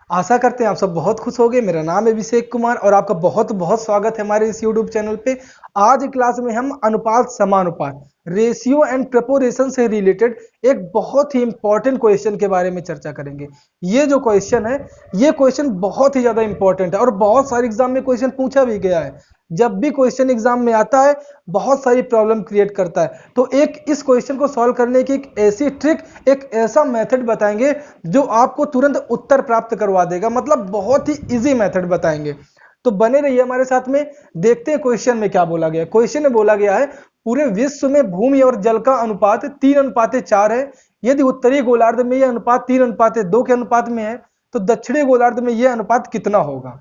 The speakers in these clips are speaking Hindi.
आशा करते हैं आप सब बहुत खुश होंगे। मेरा नाम है अभिषेक कुमार और आपका बहुत बहुत स्वागत है हमारे इस YouTube चैनल पे। आज की क्लास में हम अनुपात समानुपात रेशियो एंड प्रपोर्शन से रिलेटेड एक बहुत ही इंपॉर्टेंट क्वेश्चन के बारे में चर्चा करेंगे। ये जो क्वेश्चन है, ये क्वेश्चन बहुत ही ज्यादा इंपॉर्टेंट है और बहुत सारे एग्जाम में क्वेश्चन पूछा भी गया है। जब भी क्वेश्चन एग्जाम में आता है बहुत सारी प्रॉब्लम क्रिएट करता है, तो एक इस क्वेश्चन को सॉल्व करने की एक ऐसी ट्रिक, एक ऐसा मेथड बताएंगे जो आपको तुरंत उत्तर प्राप्त करवा देगा। मतलब बहुत ही इजी मेथड बताएंगे, तो बने रहिए हमारे साथ में। देखते हैं क्वेश्चन में क्या बोला गया है। क्वेश्चन में बोला गया है पूरे विश्व में भूमि और जल का अनुपात 3:4 है। यदि उत्तरी गोलार्ध में यह अनुपात 3:2 के अनुपात में है तो दक्षिणी गोलार्ध में यह अनुपात कितना होगा।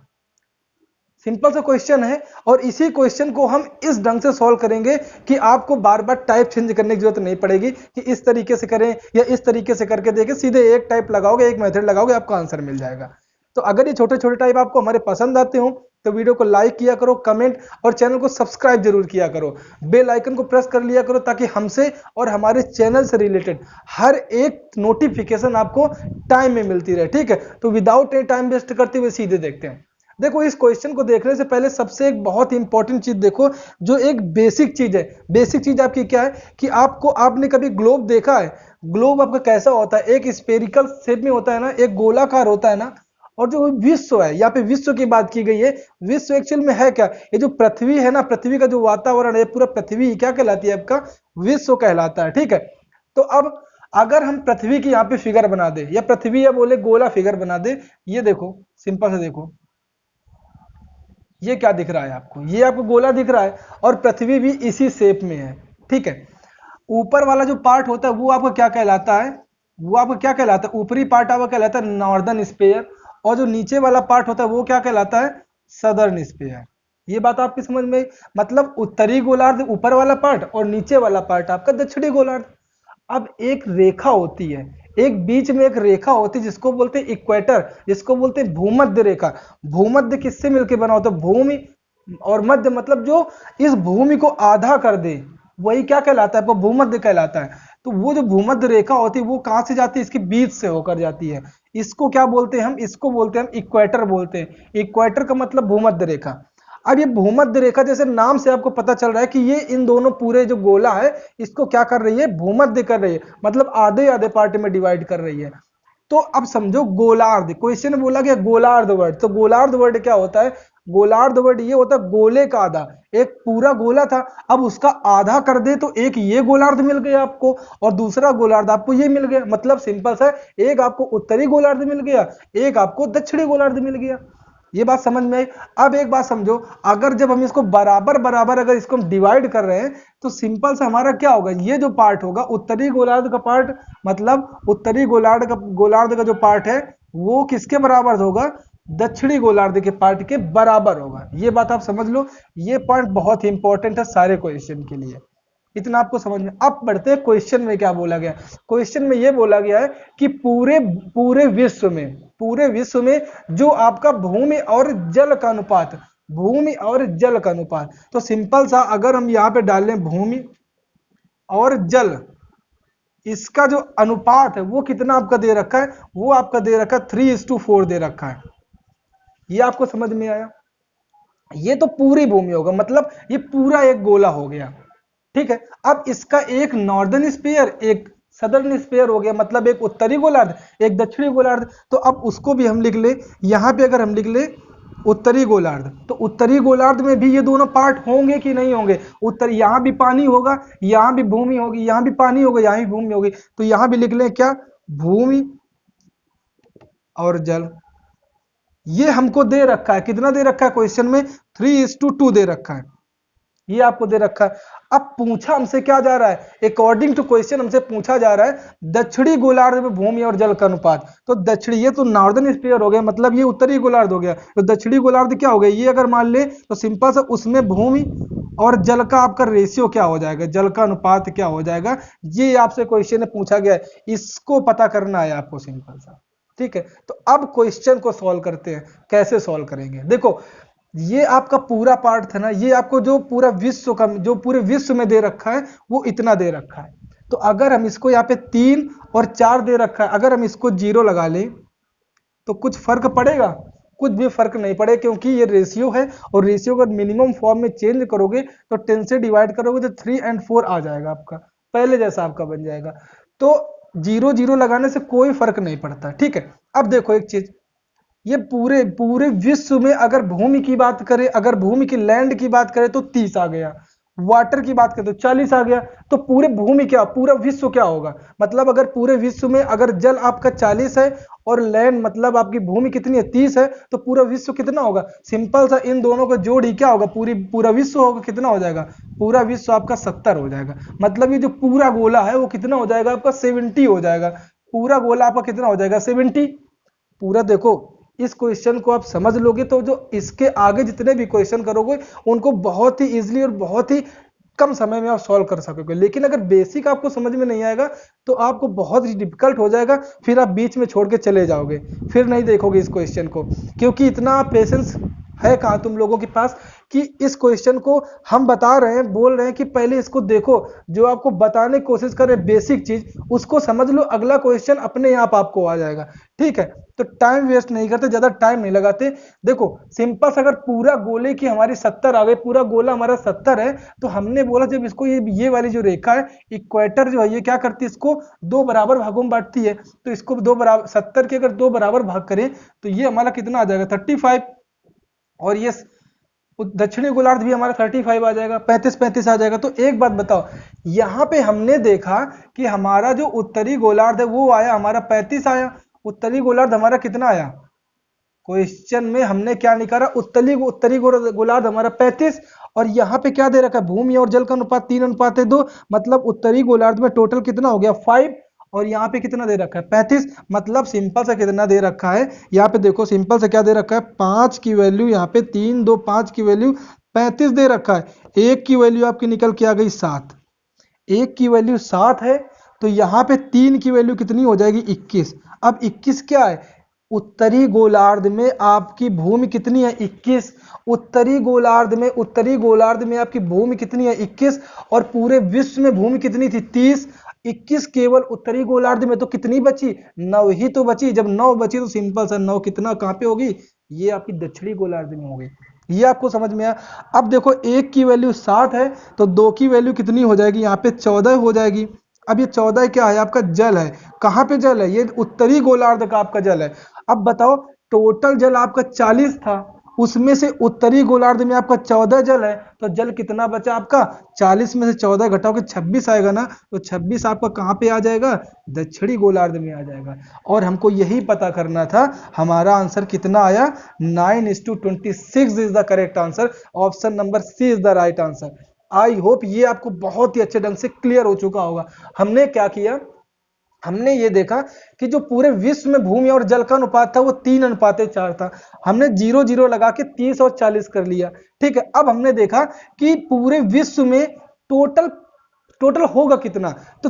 सिंपल सा क्वेश्चन है और इसी क्वेश्चन को हम इस ढंग से सॉल्व करेंगे कि आपको बार बार टाइप चेंज करने की जरूरत नहीं पड़ेगी कि इस तरीके से करें या इस तरीके से करके देखें। सीधे एक टाइप लगाओगे, एक मेथड लगाओगे, आपको आंसर मिल जाएगा। तो अगर ये छोटे छोटे टाइप आपको हमारे पसंद आते हो तो वीडियो को लाइक किया करो, कमेंट और चैनल को सब्सक्राइब जरूर किया करो। बेल आइकन को प्रेस कर लिया करो ताकि हमसे और हमारे चैनल से रिलेटेड हर एक नोटिफिकेशन आपको टाइम में मिलती रहे। ठीक है, तो विदाउट एनी टाइम वेस्ट करते हुए सीधे देखते हैं। देखो, इस क्वेश्चन को देखने से पहले सबसे एक बहुत इंपॉर्टेंट चीज देखो, जो एक बेसिक चीज है। बेसिक चीज आपकी क्या है कि आपने कभी ग्लोब देखा है? ग्लोब आपका कैसा होता है? एक स्फेरिकल शेप में होता है ना, एक गोलाकार होता है ना। और जो विश्व है, यहाँ पे विश्व की बात की गई है। विश्व एक्चुअल में है क्या? ये जो पृथ्वी है ना, पृथ्वी का जो वातावरण है, पूरा पृथ्वी क्या कहलाती है? आपका विश्व कहलाता है। ठीक है, तो अब अगर हम पृथ्वी की यहाँ पे फिगर बना दे या पृथ्वी या बोले गोला फिगर बना दे, ये देखो, सिंपल से देखो, ये क्या दिख रहा है आपको? ये आपको गोला दिख रहा है और पृथ्वी भी इसी शेप में है। ठीक है, ऊपर वाला जो पार्ट होता है वो आपका क्या कहलाता है? वो आपका क्या कहलाता है? ऊपरी पार्ट आपका कहलाता है नॉर्दर्न स्फीयर, और जो नीचे वाला पार्ट होता है वो क्या कहलाता है? Southern sphere. ये बात आपकी समझ में आई? मतलब उत्तरी गोलार्ध ऊपर वाला पार्ट और नीचे वाला पार्ट आपका दक्षिणी गोलार्ध। अब एक रेखा होती है, एक बीच में एक रेखा होती है जिसको बोलते हैं इक्वेटर, जिसको बोलते हैं भूमध्य रेखा। भूमध्य किससे मिलकर बना होता है? भूमि और मध्य, मतलब जो इस भूमि को आधा कर दे वही क्या कहलाता है? आपको भूमध्य कहलाता है। तो वो जो भूमध्य रेखा होती है वो कहां से जाती है? इसके बीच से होकर जाती है। इसको क्या बोलते हैं हम? इसको बोलते हैं हम इक्वेटर बोलते हैं। इक्वेटर का मतलब भूमध्य रेखा। अब ये भूमध्य रेखा, जैसे नाम से आपको पता चल रहा है कि ये इन दोनों पूरे जो गोला है इसको क्या कर रही है? भूमध्य कर रही है, मतलब आधे आधे पार्ट में डिवाइड कर रही है। तो अब समझो गोलार्ध, क्वेश्चन में बोला गया गोलार्ध वर्ड, तो गोलार्ध वर्ड क्या होता है? गोलार्ध वर्ड ये होता है गोले का आधा। एक पूरा गोला था, अब उसका आधा कर दे तो एक ये गोलार्ध मिल गया आपको और दूसरा गोलार्ध आपको ये मिल गया। मतलब सिंपल सा, एक आपको उत्तरी गोलार्ध मिल गया, एक आपको दक्षिणी गोलार्ध मिल गया। ये बात समझ में आई? अब एक बात समझो, अगर जब हम इसको बराबर बराबर अगर इसको हम डिवाइड कर रहे हैं तो सिंपल से हमारा क्या होगा? ये जो पार्ट होगा उत्तरी गोलार्ध का पार्ट, मतलब उत्तरी गोलार्ध का जो पार्ट है वो किसके बराबर होगा? दक्षिणी गोलार्ध के पार्ट के बराबर होगा। ये बात आप समझ लो, ये पॉइंट बहुत ही इंपॉर्टेंट है सारे क्वेश्चन के लिए। इतना आपको समझ में। अब बढ़ते हैं क्वेश्चन में क्या बोला गया। क्वेश्चन में यह बोला गया है कि पूरे पूरे विश्व में जो आपका भूमि और जल का अनुपात, भूमि और जल का अनुपात, तो सिंपल सा अगर हम यहां पे डाल लें भूमि और जल, इसका जो अनुपात है वो कितना आपका दे रखा है? वो आपका दे रखा है 3:4 दे रखा है। ये आपको समझ में आया? ये तो पूरी भूमि होगा, मतलब ये पूरा एक गोला हो गया। ठीक है, अब इसका एक नॉर्दर्न स्फीयर, एक सदर्न स्फीयर हो गया, मतलब एक उत्तरी गोलार्ध, एक दक्षिणी गोलार्ध। तो अब उसको भी हम लिख ले, यहां पे अगर हम लिख ले उत्तरी गोलार्ध, तो उत्तरी गोलार्ध में भी ये दोनों पार्ट होंगे कि नहीं होंगे? उत्तर, यहां भी पानी होगा, यहां भी भूमि होगी, यहां भी पानी होगा, यहां भी भूमि होगी। तो यहां भी लिख ले क्या? भूमि और जल। ये हमको दे रखा है, कितना दे रखा है क्वेश्चन में? 3:2 दे रखा है। ये आपको दे रखा है। अब पूछा हमसे क्या जा रहा है? अकॉर्डिंग टू क्वेश्चन हमसे पूछा जा रहा है दक्षिणी गोलार्ध में भूमि और जल का अनुपात। तो दक्षिणी, ये तो नॉर्दर्न स्फीयर हो गया, मतलब ये उत्तरी गोलार्ध हो गया। तो दक्षिणी गोलार्ध क्या हो गया? ये अगर मान ले तो सिंपल सा उसमें भूमि और जल का आपका रेशियो क्या हो जाएगा? जल का अनुपात क्या हो जाएगा? ये आपसे क्वेश्चन में पूछा गया है, इसको पता करना है आपको, सिंपल सा। ठीक है, तो अब क्वेश्चन को सॉल्व करते हैं। कैसे सॉल्व करेंगे? देखो, ये आपका पूरा पार्ट था ना, ये आपको जो पूरा विश्व का, जो पूरे विश्व में दे रखा है वो इतना दे रखा है। तो अगर हम इसको यहाँ पे 3 और 4 दे रखा है, अगर हम इसको 0 लगा लें तो कुछ फर्क पड़ेगा? कुछ भी फर्क नहीं पड़े, क्योंकि ये रेशियो है और रेशियो का मिनिमम फॉर्म में चेंज करोगे तो 10 से डिवाइड करोगे तो 3 और 4 आ जाएगा आपका, पहले जैसा आपका बन जाएगा। तो 0 0 लगाने से कोई फर्क नहीं पड़ता, ठीक है। अब देखो एक चीज, ये पूरे पूरे विश्व में अगर भूमि की बात करें, अगर भूमि की लैंड की बात करें तो 30 आ गया, वाटर की बात करें तो 40 आ गया। तो पूरे भूमि क्या, पूरा विश्व क्या होगा? मतलब अगर पूरे विश्व में अगर जल आपका 40 है और लैंड मतलब आपकी भूमि कितनी है 30 है, तो पूरा विश्व कितना होगा? सिंपल सा इन दोनों का जोड़ ही क्या होगा? पूरा विश्व होगा, कितना हो जाएगा? पूरा विश्व आपका 70 हो जाएगा। मतलब ये जो पूरा गोला है वो कितना हो जाएगा आपका? 70 हो जाएगा। पूरा गोला आपका कितना हो जाएगा? 70। पूरा देखो, इस क्वेश्चन को आप समझ लोगे तो जो इसके आगे जितने भी क्वेश्चन करोगे उनको बहुत ही इजीली और बहुत ही कम समय में आप सॉल्व कर सकोगे। लेकिन अगर बेसिक आपको समझ में नहीं आएगा तो आपको बहुत ही डिफिकल्ट हो जाएगा, फिर आप बीच में छोड़ के चले जाओगे, फिर नहीं देखोगे इस क्वेश्चन को, क्योंकि इतना पेशेंस है कहाँ तुम लोगों के पास कि इस क्वेश्चन को हम बता रहे हैं, बोल रहे हैं कि पहले इसको देखो, जो आपको बताने की कोशिश कर रहे हैं बेसिक चीज उसको समझ लो, अगला क्वेश्चन अपने आप आपको आ जाएगा, ठीक है। तो टाइम वेस्ट नहीं करते, ज्यादा टाइम नहीं लगाते। देखो सिंपल से, अगर पूरा गोले की हमारी 70 आ गए, पूरा गोला हमारा 70 है, तो हमने बोला जब इसको ये वाली जो रेखा है इक्वेटर जो है ये क्या करती है, इसको दो बराबर भागों में बांटती है। तो इसको दो बराबर 70 के अगर दो बराबर भाग करें तो ये हमारा कितना आ जाएगा? 35। और ये दक्षिणी गोलार्ध भी हमारा 35 आ जाएगा, 35 आ जाएगा। तो एक बात बताओ, यहां पे हमने देखा कि हमारा जो उत्तरी गोलार्ध है वो आया हमारा 35 आया, उत्तरी गोलार्ध हमारा कितना आया? क्वेश्चन में हमने क्या निकाला? उत्तरी गोलार्ध हमारा 35, और यहाँ पे क्या दे रखा है? भूमि और जल का अनुपात 3:2, मतलब उत्तरी गोलार्ध में टोटल कितना हो गया? 5, और यहाँ पे कितना दे रखा है? 35। मतलब सिंपल से कितना दे रखा है यहाँ पे? देखो सिंपल से क्या दे रखा है? 5 की वैल्यू यहाँ पे 3 2 5 की वैल्यू 35 दे रखा है। एक की वैल्यू आपकी निकल के आ गई 7, एक की वैल्यू 7 है, तो यहाँ पे 3 की वैल्यू कितनी हो जाएगी? 21। अब 21 क्या है? उत्तरी गोलार्ध में आपकी भूमि कितनी है? 21। उत्तरी गोलार्ध में आपकी भूमि कितनी है? 21। और पूरे विश्व में भूमि कितनी थी? 30। 21 केवल उत्तरी गोलार्ध में, तो कितनी बची? 9 ही तो बची। जब 9 बची तो सिंपल सा 9 कितना कहां पे होगी? ये आपकी दक्षिणी गोलार्ध में होगी। ये आपको समझ में आया? अब देखो एक की वैल्यू 7 है, तो दो की वैल्यू कितनी हो जाएगी? यहाँ पे 14 हो जाएगी। अब ये 14 क्या है? आपका जल है। कहां पे जल है? ये उत्तरी गोलार्ध का आपका जल है। अब बताओ, टोटल जल आपका 40 था, उसमें से उत्तरी गोलार्ध में आपका 14 जल है, तो जल कितना बचा आपका? 40 में से 14 घटाओगे 26 आएगा ना, तो 26 आपका कहां पे आ जाएगा? दक्षिणी गोलार्ध में आ जाएगा। और हमको यही पता करना था। हमारा आंसर कितना आया? 9:26 is the correct answer. Option number C is the right answer. I hope ये आपको बहुत ही अच्छे ढंग से क्लियर हो चुका होगा। हमने क्या किया, हमने ये देखा कि जो पूरे विश्व में भूमि और जल का अनुपात था वो 3:4 था। हमने 0 0 लगा के 30 और 40 कर लिया, ठीक है। अब हमने देखा कि पूरे विश्व में टोटल टोटल होगा कितना, तो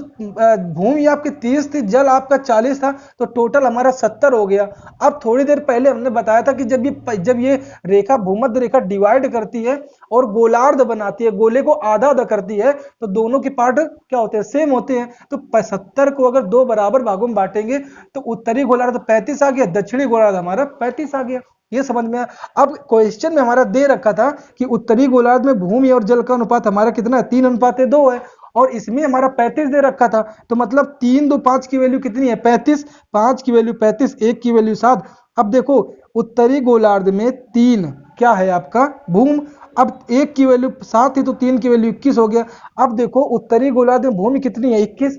भूमि आपकी 30 थी, जल आपका 40 था, तो टोटल हमारा 70 हो गया। अब थोड़ी देर पहले हमने बताया था कि जब ये रेखा भूमध्य रेखा डिवाइड करती है और गोलार्ध बनाती है, गोले को आधा आधा करती है, तो दोनों के पार्ट क्या होते हैं? सेम होते हैं। तो 70 को अगर दो बराबर भागों में बांटेंगे तो उत्तरी गोलार्ध 35 आ गया, दक्षिणी गोलार्ध हमारा 35 आ गया। ये समझ में आया? अब क्वेश्चन में हमारा दे रखा था कि उत्तरी गोलार्ध में भूमि और जल का अनुपात हमारा कितना है? 3:2 है, और इसमें हमारा 35 दे रखा था, तो मतलब 3 2 5 की वैल्यू कितनी है? 35। 5 की वैल्यू 35, एक की वैल्यू 7। अब देखो उत्तरी गोलार्ध में 3 क्या है आपका? भूमि। अब एक की वैल्यू 7 थी तो 3 की वैल्यू 21 हो गया। अब देखो उत्तरी गोलार्ध में भूमि कितनी है? 21।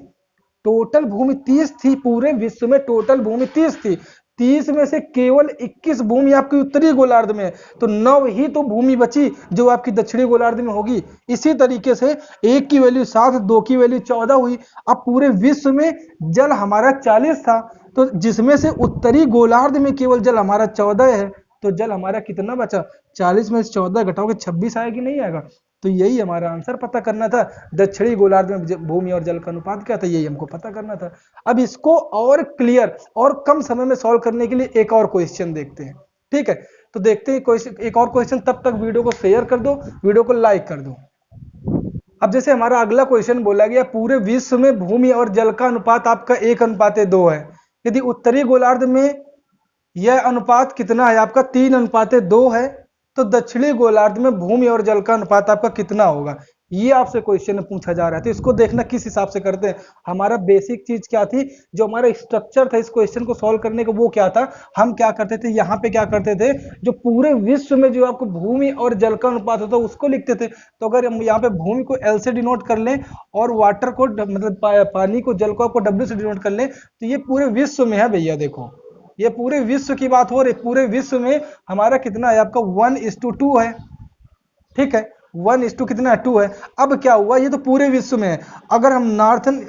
टोटल भूमि 30 थी, पूरे विश्व में टोटल भूमि 30 थी, 30 में से केवल 21 भूमि आपकी उत्तरी गोलार्ध में, तो 9 ही तो भूमि बची जो आपकी दक्षिणी गोलार्ध में होगी। इसी तरीके से एक की वैल्यू 7, दो की वैल्यू 14 हुई। अब पूरे विश्व में जल हमारा 40 था, तो जिसमें से उत्तरी गोलार्ध में केवल जल हमारा 14 है, तो जल हमारा कितना बचा? 40 में से 14 घटाओगे 26 आएगी, नहीं आएगा? तो यही हमारा आंसर पता करना था। दक्षिणी गोलार्ध में भूमि और जल का अनुपात क्या था, यही हमको पता करना था। अब इसको और क्लियर और कम समय में सॉल्व करने के लिए एक और क्वेश्चन देखते हैं, ठीक है। तो देखते हैं क्वेश्चन, एक और क्वेश्चन। तब तक वीडियो को शेयर कर दो, वीडियो को लाइक कर दो। अब जैसे हमारा अगला क्वेश्चन बोला गया, पूरे विश्व में भूमि और जल का अनुपात आपका 1:2 है। यदि उत्तरी गोलार्ध में यह अनुपात कितना है आपका 3:2 है। तो दक्षिणी गोलार्ध में भूमि और जल का अनुपात आपका कितना होगा, ये आपसे क्वेश्चन में पूछा जा रहा है। तो इसको देखना किस हिसाब से करते हैं। हमारा बेसिक चीज क्या थी, जो हमारा स्ट्रक्चर था इस क्वेश्चन को सॉल्व करने का, वो क्या था, हम क्या करते थे, यहाँ पे क्या करते थे, जो पूरे विश्व में जो आपको भूमि और जल का अनुपात होता है उसको लिखते थे। तो अगर हम यहाँ पे भूमि को एल से डिनोट कर लें और वाटर को मतलब पानी को, जल को आपको डब्ल्यू से डिनोट कर लें, तो ये पूरे विश्व में है भैया। देखो ये पूरे विश्व की बात हो रही, पूरे विश्व में हमारा कितना है आपका 1:2 है। ठीक है, 1:2 कितना है, 2 है। अब क्या हुआ, ये तो पूरे विश्व में है। अगर हम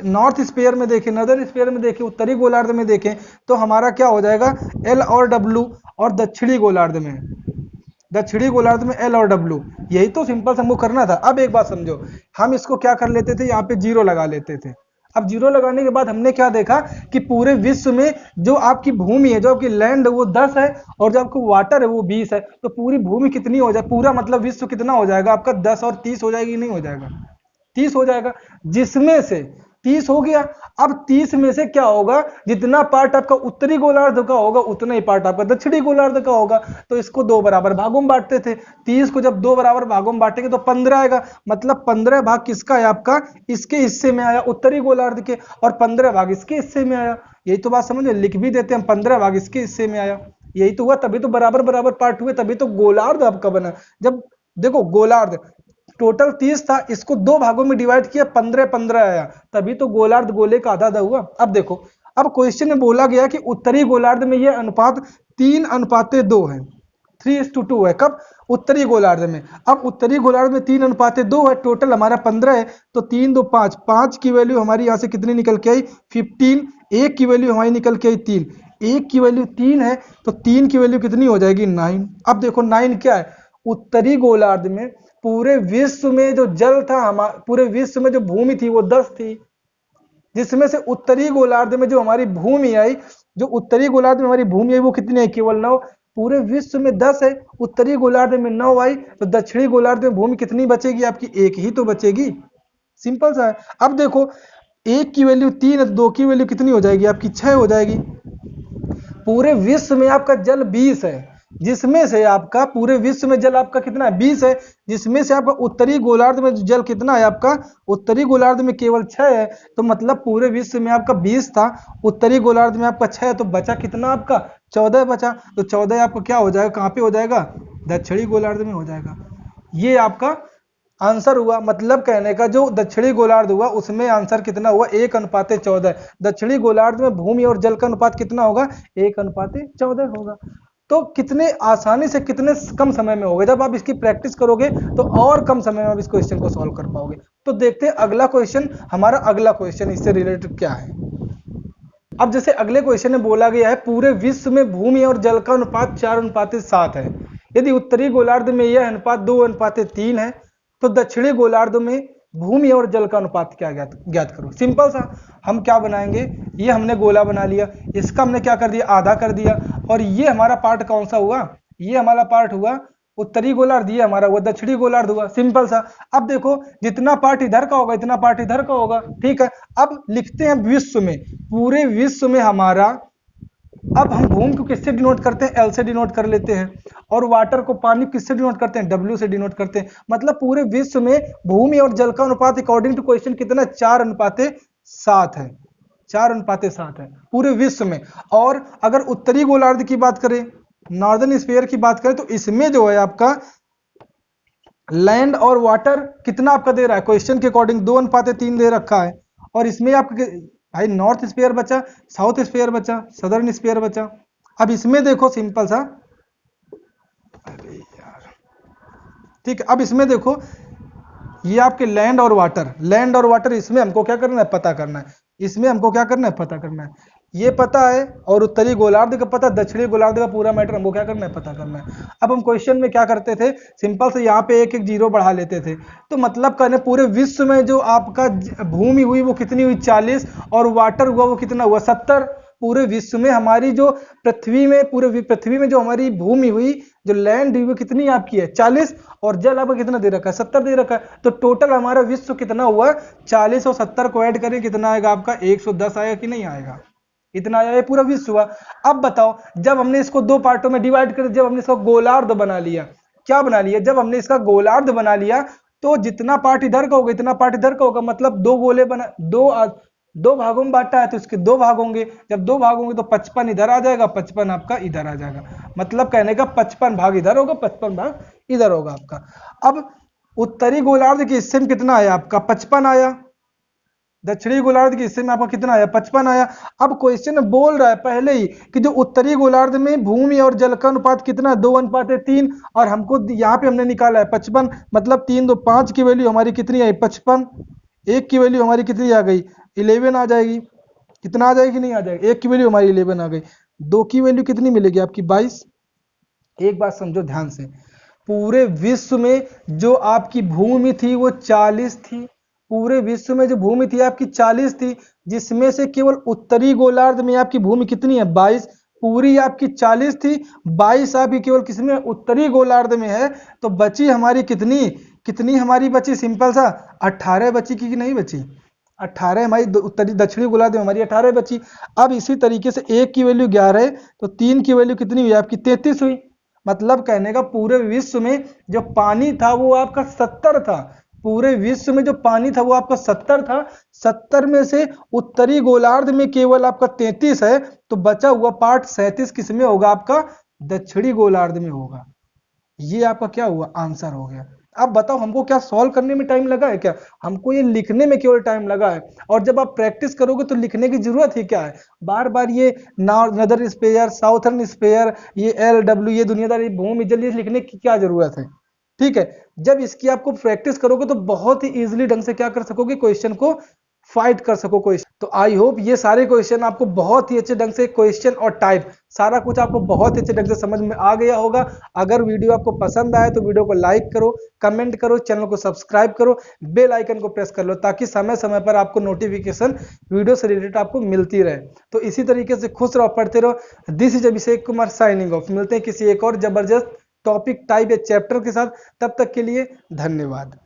नॉर्थ स्फीयर में देखें, नदर्न स्फीयर में देखें, उत्तरी गोलार्ध में देखें, तो हमारा क्या हो जाएगा एल और डब्ल्यू। और दक्षिणी गोलार्ध में, दक्षिणी गोलार्ध में एल और डब्ल्यू। यही तो सिंपल हमको करना था। अब एक बात समझो, हम इसको क्या कर लेते थे, यहाँ पे जीरो लगा लेते थे। अब जीरो लगाने के बाद हमने क्या देखा कि पूरे विश्व में जो आपकी भूमि है, जो आपकी लैंड है वो 10 है, और जो आपको वाटर है वो 20 है। तो पूरी भूमि कितनी हो जाए, पूरा मतलब विश्व कितना हो जाएगा आपका, 10 और 30 हो जाएगी, नहीं हो जाएगा, 30 हो जाएगा। जिसमें से 30 हो गया। अब 30 में से क्या होगा, जितना पार्ट आपका उत्तरी गोलार्ध का होगा उतना ही पार्ट आपका दक्षिणी गोलार्ध का होगा। तो इसको दो बराबर भागों में बांटते थे। 30 को जब दो बराबर भागों में बांटेंगे तो 15 आएगा। मतलब 15 भाग किसका है आपका, इसके हिस्से में आया, उत्तरी गोलार्ध के, और 15 भाग इसके हिस्से में आया। यही तो बात समझ, लिख भी देते हैं, 15 भाग इसके हिस्से में आया। यही तो हुआ, तभी तो बराबर बराबर पार्ट हुए, तभी तो गोलार्ध आपका बना। जब देखो गोलार्ध टोटल 30 था, इसको दो भागों में डिवाइड किया, 15 आया, तभी तो गोलार्ध गोले का आधा आधा हुआ। अब देखो, अब क्वेश्चन में बोला गया कि उत्तरी गोलार्ध में यह अनुपात 3:2 है, 3:2 है। कब, उत्तरी गोलार्ध में। अब उत्तरी गोलार्ध में 3:2 है, टोटल हमारा 15 है। तो 3 2 5, 5 की वैल्यू हमारी यहां से कितनी निकल के आई, 15। एक की वैल्यू हमारी निकल के आई 3, एक की वैल्यू 3 है, तो 3 की वैल्यू कितनी हो जाएगी, 9। अब देखो 9 क्या है, उत्तरी गोलार्ध में पूरे विश्व में जो जल था, हमारे पूरे विश्व में जो भूमि थी वो 10 थी, जिसमें से उत्तरी गोलार्ध में जो हमारी भूमि आई, जो उत्तरी गोलार्ध में हमारी भूमि आई वो कितनी है, केवल 9। पूरे विश्व में 10 है, उत्तरी गोलार्ध में 9 आई, तो दक्षिणी गोलार्ध में भूमि कितनी बचेगी आपकी, एक ही तो बचेगी। सिंपल सा है। अब देखो, एक की वैल्यू 3 है, दो की वैल्यू कितनी हो जाएगी आपकी, 6 हो जाएगी। पूरे विश्व में आपका जल 20 है, जिसमें से आपका पूरे विश्व में जल आपका कितना है, 20 है, जिसमें से आपका उत्तरी गोलार्ध में जल कितना है आपका, उत्तरी गोलार्ध में केवल 6 है। तो मतलब पूरे विश्व में आपका 20 था, उत्तरी गोलार्ध में आपका 6 है, तो बचा कितना आपका, 14 बचा। तो 14 आपका क्या हो जाएगा, कहाँ पे हो जाएगा, दक्षिणी गोलार्ध में हो जाएगा। ये आपका आंसर हुआ। मतलब कहने का, जो दक्षिणी गोलार्ध हुआ उसमें आंसर कितना हुआ, 1:14। दक्षिणी गोलार्ध में भूमि और जल का अनुपात कितना होगा, 1:14 होगा। तो कितने आसानी से, कितने कम समय में होगा, जब आप इसकी प्रैक्टिस करोगे तो और कम समय में आप इस क्वेश्चन को सॉल्व कर पाओगे। तो देखते हैं अगला क्वेश्चन, हमारा अगला क्वेश्चन इससे रिलेटेड क्या है। अब जैसे अगले क्वेश्चन में बोला गया है, पूरे विश्व में भूमि और जल का अनुपात 4:7 है। यदि उत्तरी गोलार्ध में यह अनुपात 2:3 है, तो दक्षिणी गोलार्ध में भूमि और जल का अनुपात क्या ज्ञात करो। सिंपल सा, हम क्या बनाएंगे, ये हमने गोला बना लिया, इसका हमने क्या कर दिया, आधा कर दिया, और ये हमारा पार्ट कौन सा हुआ, ये हमारा पार्ट हुआ उत्तरी गोलार्ध, ये हमारा हुआ दक्षिणी गोलार्ध हुआ। सिंपल सा। अब देखो, जितना पार्ट इधर का होगा इतना पार्ट इधर का होगा। ठीक है, अब लिखते हैं विश्व में, पूरे विश्व में हमारा, अब हम भूमि को किससे डिनोट करते हैं, एल से डिनोट कर लेते हैं, और वाटर को, पानी को किससे डिनोट करते हैं, डब्ल्यू से डिनोट करते हैं। मतलब पूरे विश्व में भूमि और जल का अनुपात अकॉर्डिंग टू क्वेश्चन कितना, 4:7 है, 4:7 है पूरे विश्व में। और अगर उत्तरी गोलार्ध की बात करें, नॉर्दर्न स्फीयर की बात करें, तो इसमें जो है आपका लैंड और वाटर कितना आपका दे रहा है, क्वेश्चन के अकॉर्डिंग 2:3 दे रखा है। और इसमें आपका भाई नॉर्थ स्फीयर बचा, साउथ स्फीयर बचा, सदर्न स्फीयर बचा। अब इसमें देखो सिंपल सा, अरे यार, ठीक है, अब इसमें देखो, ये आपके लैंड और वाटर, लैंड और वाटर, इसमें हमको क्या करना है, पता करना है। इसमें हमको क्या करना है, पता करना है। ये पता है, और उत्तरी गोलार्ध का पता, दक्षिणी गोलार्ध का पूरा मैटर हमको क्या करना है, पता करना है। अब हम क्वेश्चन में क्या करते थे, सिंपल से यहाँ पे एक एक जीरो बढ़ा लेते थे। तो मतलब कहने, पूरे विश्व में जो आपका भूमि हुई वो कितनी हुई, 40, और वाटर हुआ वो कितना हुआ, 70। पूरे विश्व में हमारी जो पृथ्वी में, पूरे पृथ्वी में जो हमारी भूमि हुई, जो लैंड हुई, वो कितनी आपकी है, 40, और जल आपका कितना दे रखा है, 70 दे रखा है। तो टोटल हमारा विश्व कितना हुआ, 40 और 70 को ऐड करें कितना आएगा आपका, 110 आएगा कि नहीं आएगा। इतना आया, ये पूरा विश्व हुआ। अब बताओ, जब हमने इसको दो पार्टों में डिवाइड कर, जब हमने इसका गोलार्ध बना लिया, क्या बना लिया, जब हमने इसका गोलार्ध बना लिया तो जितना पार्ट इधर का होगा इतना पार्ट इधर का होगा, मतलब दो गोले बना, दो भागों में बांटा है तो इसके दो भाग होंगे, जब दो भाग होंगे तो 55 इधर आ जाएगा, 55 आपका इधर आ जाएगा, मतलब कहने का 55 भाग इधर होगा, 55 भाग इधर होगा आपका। अब उत्तरी गोलार्ध के हिस्से में कितना आया आपका, 55 आया, दक्षिणी गोलार्ध के हिस्से में आपका कितना आया, 55 आया। अब क्वेश्चन बोल रहा है पहले ही कि जो उत्तरी गोलार्ध में भूमि और जल का अनुपात कितना है, 2:3, और हमको यहाँ पे हमने निकाला है 55, मतलब 3 2 5 की वैल्यू हमारी कितनी आई, 55, एक की वैल्यू हमारी कितनी आ गई, 11 आ जाएगी, कितना आ जाएगी, नहीं आ जाएगी, एक की वैल्यू हमारी 11 आ गई, दो की वैल्यू कितनी मिलेगी आपकी 22। एक बात समझो ध्यान से, पूरे विश्व में जो आपकी भूमि थी वो 40 थी, पूरे विश्व में जो भूमि थी आपकी 40 थी, जिसमें से केवल उत्तरी गोलार्ध में आपकी भूमि कितनी है, 22, पूरी आपकी 40 थी, 22 आपकी केवल किसमें, उत्तरी गोलार्ध में है, तो बची हमारी कितनी, कितनी हमारी बची, सिंपल सा 18 बची कि नहीं बची, 18 हमारी उत्तरी दक्षिणी गोलार्ध में हमारी 18 बची। अब इसी तरीके से एक की वैल्यू 11 है तो तीन की वैल्यू कितनी हुई आपकी, 33 हुई, मतलब कहने का पूरे विश्व में जो पानी था वो आपका 70 था, पूरे विश्व में जो पानी था वो आपका 70 था, 70 में से उत्तरी गोलार्ध में केवल आपका 33 है, तो बचा हुआ पार्ट 37 किस में होगा आपका, दक्षिणी गोलार्ध में होगा। ये आपका क्या हुआ, आंसर हो गया। अब बताओ हमको क्या सॉल्व करने में टाइम लगा है क्या, हमको ये लिखने में केवल टाइम लगा है, और जब आप प्रैक्टिस करोगे तो लिखने की जरूरत ही क्या है, बार बार ये नॉर्दर्न स्पेयर, साउथर्न स्पेयर, ये LW, ये दुनियादारी, भूमि जल, ये लिखने की क्या जरूरत है। ठीक है, जब इसकी आपको प्रैक्टिस करोगे तो बहुत ही इजीली ढंग से क्या कर सकोगे, क्वेश्चन को फाइट कर सको क्वेश्चन। तो आई होप ये सारे क्वेश्चन आपको बहुत ही अच्छे ढंग से, क्वेश्चन और टाइप सारा कुछ आपको बहुत ही अच्छे ढंग से समझ में आ गया होगा। अगर वीडियो आपको पसंद आए तो वीडियो को लाइक करो, कमेंट करो, चैनल को सब्सक्राइब करो, बेल आइकन को प्रेस कर लो, ताकि समय समय पर आपको नोटिफिकेशन वीडियो से रिलेटेड आपको मिलती रहे। तो इसी तरीके से खुश रहो, पढ़ते रहो। This is Abhishek Kumar signing off. मिलते हैं किसी एक और जबरदस्त टॉपिक, टाइप या चैप्टर के साथ, तब तक के लिए धन्यवाद।